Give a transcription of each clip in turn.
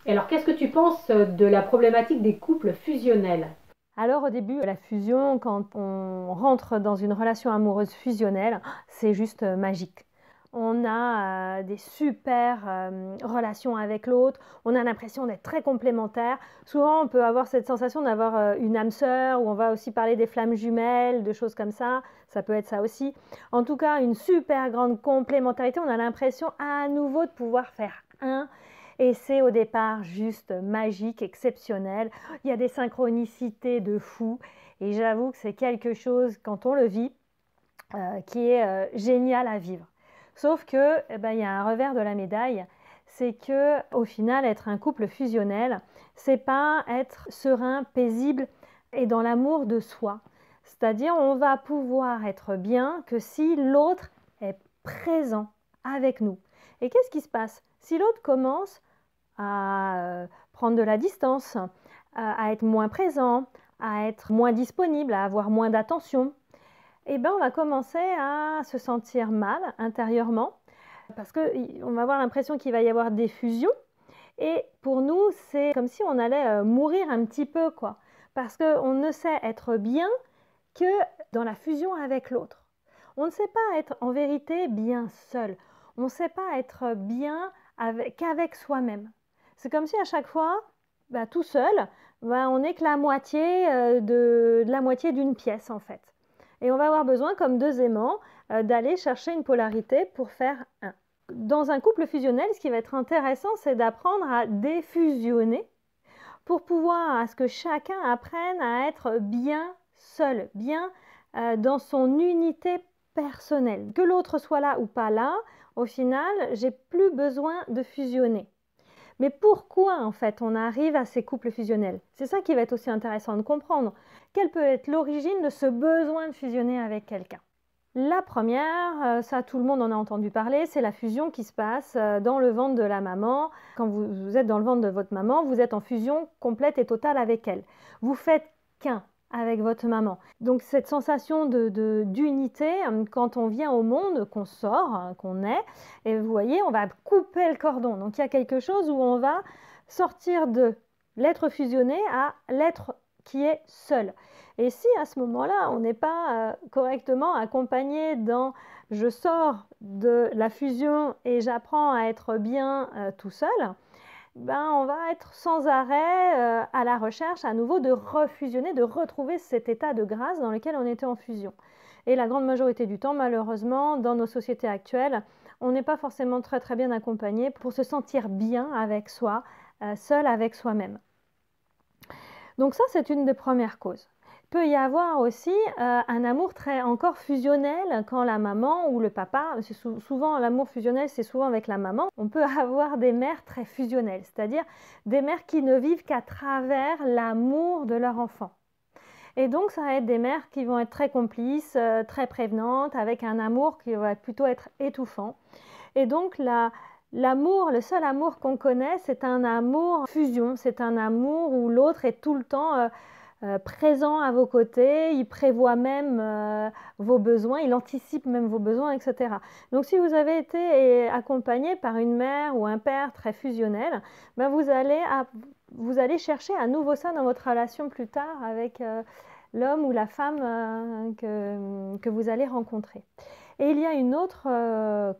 Alors, qu'est-ce que tu penses de la problématique des couples fusionnels? Alors au début, la fusion, quand on rentre dans une relation amoureuse fusionnelle, c'est juste magique. On a des super relations avec l'autre, on a l'impression d'être très complémentaires. Souvent, on peut avoir cette sensation d'avoir une âme sœur, ou on va aussi parler des flammes jumelles, de choses comme ça peut être ça aussi. En tout cas, une super grande complémentarité, on a l'impression à nouveau de pouvoir faire un. Et c'est au départ juste magique, exceptionnel. Il y a des synchronicités de fou. Et j'avoue que c'est quelque chose, quand on le vit, qui est génial à vivre. Sauf que, eh ben, il y a un revers de la médaille, c'est que au final, être un couple fusionnel, c'est pas être serein, paisible et dans l'amour de soi. C'est-à-dire, on va pouvoir être bien que si l'autre est présent avec nous. Et qu'est-ce qui se passe? Si l'autre commence à prendre de la distance, à être moins présent, à être moins disponible, à avoir moins d'attention, eh ben, on va commencer à se sentir mal intérieurement parce qu'on va avoir l'impression qu'il va y avoir des fusions. Et pour nous, c'est comme si on allait mourir un petit peu, quoi. Parce qu'on ne sait être bien que dans la fusion avec l'autre. On ne sait pas être en vérité bien seul. On ne sait pas être bien qu'avec soi-même. C'est comme si à chaque fois, bah, tout seul, bah, on n'est que la moitié de la moitié d'une pièce en fait. Et on va avoir besoin, comme deux aimants, d'aller chercher une polarité pour faire un. Dans un couple fusionnel, ce qui va être intéressant, c'est d'apprendre à défusionner pour pouvoir à ce que chacun apprenne à être bien seul, bien dans son unité personnelle. Que l'autre soit là ou pas là, au final, j'ai plus besoin de fusionner. Mais pourquoi en fait on arrive à ces couples fusionnels? C'est ça qui va être aussi intéressant de comprendre. Quelle peut être l'origine de ce besoin de fusionner avec quelqu'un? La première, ça tout le monde en a entendu parler, c'est la fusion qui se passe dans le ventre de la maman. Quand vous êtes dans le ventre de votre maman, vous êtes en fusion complète et totale avec elle. Vous faites qu'un avec votre maman. Donc cette sensation d'unité, quand on vient au monde, qu'on sort, qu'on naît, et vous voyez, on va couper le cordon. Donc il y a quelque chose où on va sortir de l'être fusionné à l'être qui est seul. Et si à ce moment-là, on n'est pas correctement accompagné dans je sors de la fusion et j'apprends à être bien tout seul, ben on va être sans arrêt à la recherche à nouveau de refusionner, de retrouver cet état de grâce dans lequel on était en fusion. Et la grande majorité du temps, malheureusement, dans nos sociétés actuelles, on n'est pas forcément très très bien accompagné pour se sentir bien avec soi, seul avec soi-même. Donc ça, c'est une des premières causes. Il peut y avoir aussi un amour très encore fusionnel quand la maman ou le papa, souvent l'amour fusionnel, c'est souvent avec la maman. On peut avoir des mères très fusionnelles, c'est-à-dire des mères qui ne vivent qu'à travers l'amour de leur enfant. Et donc, ça va être des mères qui vont être très complices, très prévenantes, avec un amour qui va plutôt être étouffant. Et donc, l'amour, le seul amour qu'on connaît, c'est un amour fusion, c'est un amour où l'autre est tout le temps présent à vos côtés, il prévoit même vos besoins, il anticipe même vos besoins, etc. Donc si vous avez été accompagné par une mère ou un père très fusionnel, ben vous allez chercher à nouveau ça dans votre relation plus tard avec l'homme ou la femme que vous allez rencontrer. Et il y a une autre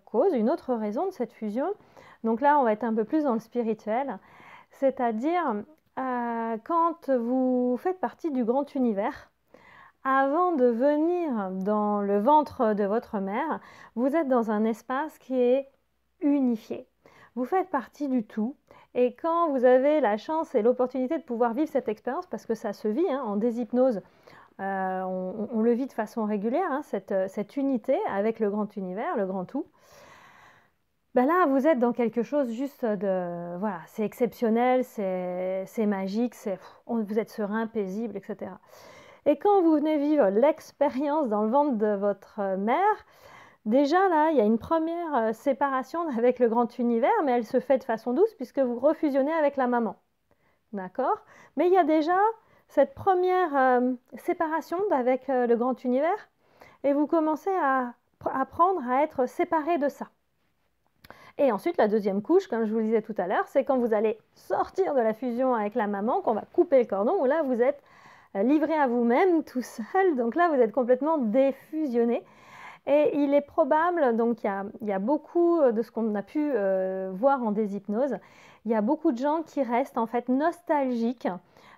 cause, une autre raison de cette fusion. Donc là, on va être un peu plus dans le spirituel, c'est-à-dire quand vous faites partie du grand univers, avant de venir dans le ventre de votre mère, vous êtes dans un espace qui est unifié. Vous faites partie du tout. Et quand vous avez la chance et l'opportunité de pouvoir vivre cette expérience, parce que ça se vit en déshypnose, on le vit de façon régulière, cette unité avec le grand univers, le grand tout, ben là, vous êtes dans quelque chose juste de... Voilà, c'est exceptionnel, c'est magique, vous êtes serein, paisible, etc. Et quand vous venez vivre l'expérience dans le ventre de votre mère, déjà là, il y a une première séparation avec le grand univers, mais elle se fait de façon douce puisque vous refusionnez avec la maman. D'accord? Mais il y a déjà cette première séparation avec le grand univers et vous commencez à apprendre à être séparé de ça. Et ensuite, la deuxième couche, comme je vous le disais tout à l'heure, c'est quand vous allez sortir de la fusion avec la maman, qu'on va couper le cordon, où là, vous êtes livré à vous-même tout seul. Donc là, vous êtes complètement défusionné. Et il est probable, donc il y a beaucoup de ce qu'on a pu voir en déshypnose, il y a beaucoup de gens qui restent en fait nostalgiques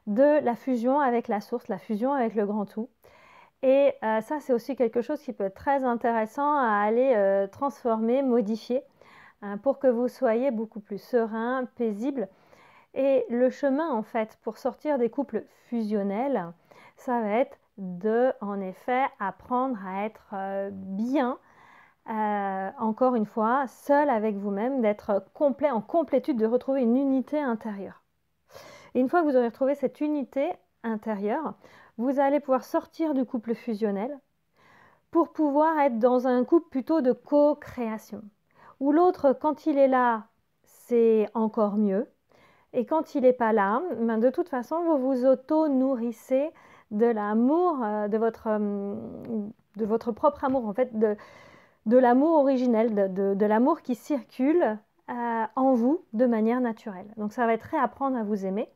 de la fusion avec la source, la fusion avec le grand tout. Et ça, c'est aussi quelque chose qui peut être très intéressant à aller transformer, modifier, pour que vous soyez beaucoup plus serein, paisible. Et le chemin, en fait, pour sortir des couples fusionnels, ça va être de, en effet, apprendre à être bien, encore une fois, seul avec vous-même, d'être complet, en complétude, de retrouver une unité intérieure. Et une fois que vous aurez retrouvé cette unité intérieure, vous allez pouvoir sortir du couple fusionnel pour pouvoir être dans un couple plutôt de co-création, où l'autre, quand il est là, c'est encore mieux. Et quand il n'est pas là, ben de toute façon, vous vous auto-nourrissez de l'amour, de votre propre amour, en fait, de l'amour originel, de l'amour qui circule en vous de manière naturelle. Donc ça va être réapprendre à vous aimer,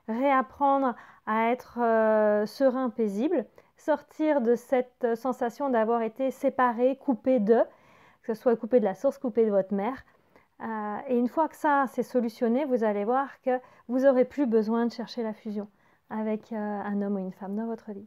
réapprendre à être serein, paisible, sortir de cette sensation d'avoir été séparé, coupé de, que ce soit coupé de la source, coupé de votre mère. Et une fois que ça c'est solutionné, vous allez voir que vous n'aurez plus besoin de chercher la fusion avec un homme ou une femme dans votre vie.